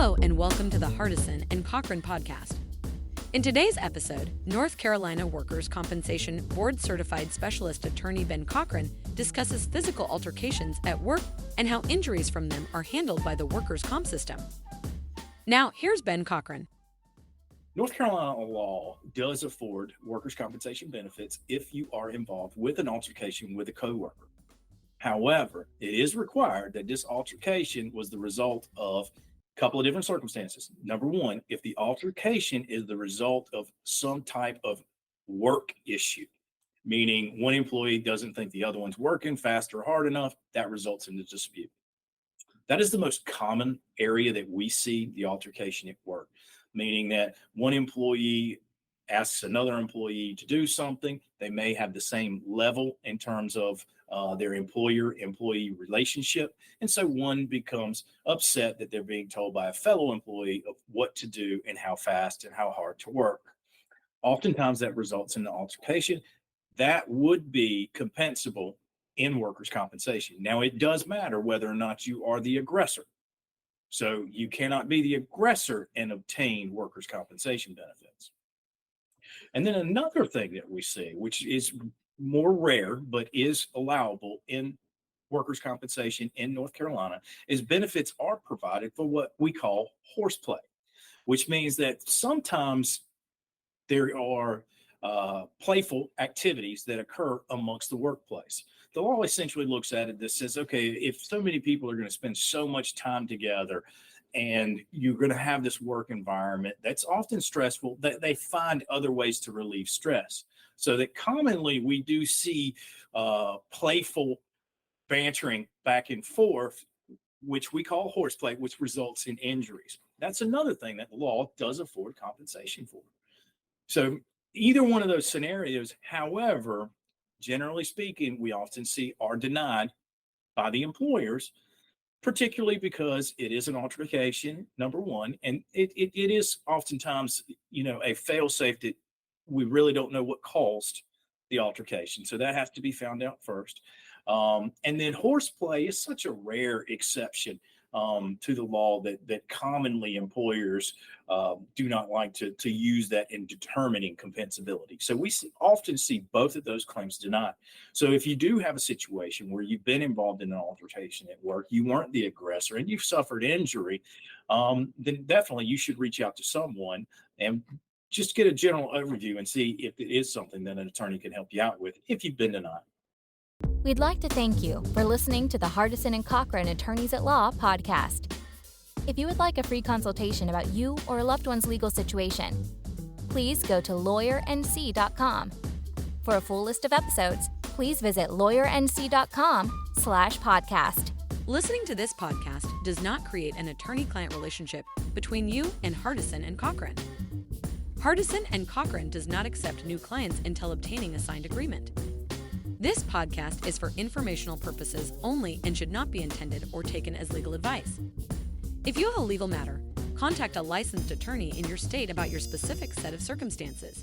Hello, and welcome to the Hardison and Cochran podcast. In today's episode, North Carolina Workers' Compensation Board-Certified Specialist Attorney Ben Cochran discusses physical altercations at work and how injuries from them are handled by the workers' comp system. Now, here's Ben Cochran. North Carolina law does afford workers' compensation benefits if you are involved with an altercation with a coworker. However, it is required that this altercation was the result of a couple of different circumstances. Number one, if the altercation is the result of some type of work issue, meaning one employee doesn't think the other one's working fast or hard enough, that results in a dispute. That is the most common area that we see the altercation at work, meaning that one employee asks another employee to do something. They may have the same level in terms of their employer-employee relationship. And so one becomes upset that they're being told by a fellow employee of what to do and how fast and how hard to work. Oftentimes that results in an altercation. That would be compensable in workers' compensation. Now, it does matter whether or not you are the aggressor. So you cannot be the aggressor and obtain workers' compensation benefits. And then another thing that we see, which is more rare but is allowable in workers' compensation in North Carolina, is benefits are provided for what we call horseplay, which means that sometimes there are playful activities that occur amongst the workplace. The law essentially looks at it that says, okay, if so many people are going to spend so much time together and you're going to have this work environment that's often stressful, that they find other ways to relieve stress. So that commonly we do see playful bantering back and forth, which we call horseplay, which results in injuries. That's another thing that the law does afford compensation for. So either one of those scenarios, however, generally speaking, we often see are denied by the employers, particularly because it is an altercation, number one, and it is oftentimes, a fail-safe that we really don't know what caused the altercation. So that has to be found out first. And then horseplay is such a rare exception to the law that commonly employers do not like to use that in determining compensability. So we often see both of those claims denied. So if you do have a situation where you've been involved in an altercation at work, you weren't the aggressor, and you've suffered injury, then definitely you should reach out to someone and just get a general overview and see if it is something that an attorney can help you out with if you've been denied. We'd like to thank you for listening to the Hardison and Cochran Attorneys at Law podcast. If you would like a free consultation about you or a loved one's legal situation, please go to lawyernc.com. For a full list of episodes, please visit lawyernc.com/podcast. Listening to this podcast does not create an attorney-client relationship between you and Hardison and Cochran. Hardison and Cochran does not accept new clients until obtaining a signed agreement. This podcast is for informational purposes only and should not be intended or taken as legal advice. If you have a legal matter, contact a licensed attorney in your state about your specific set of circumstances.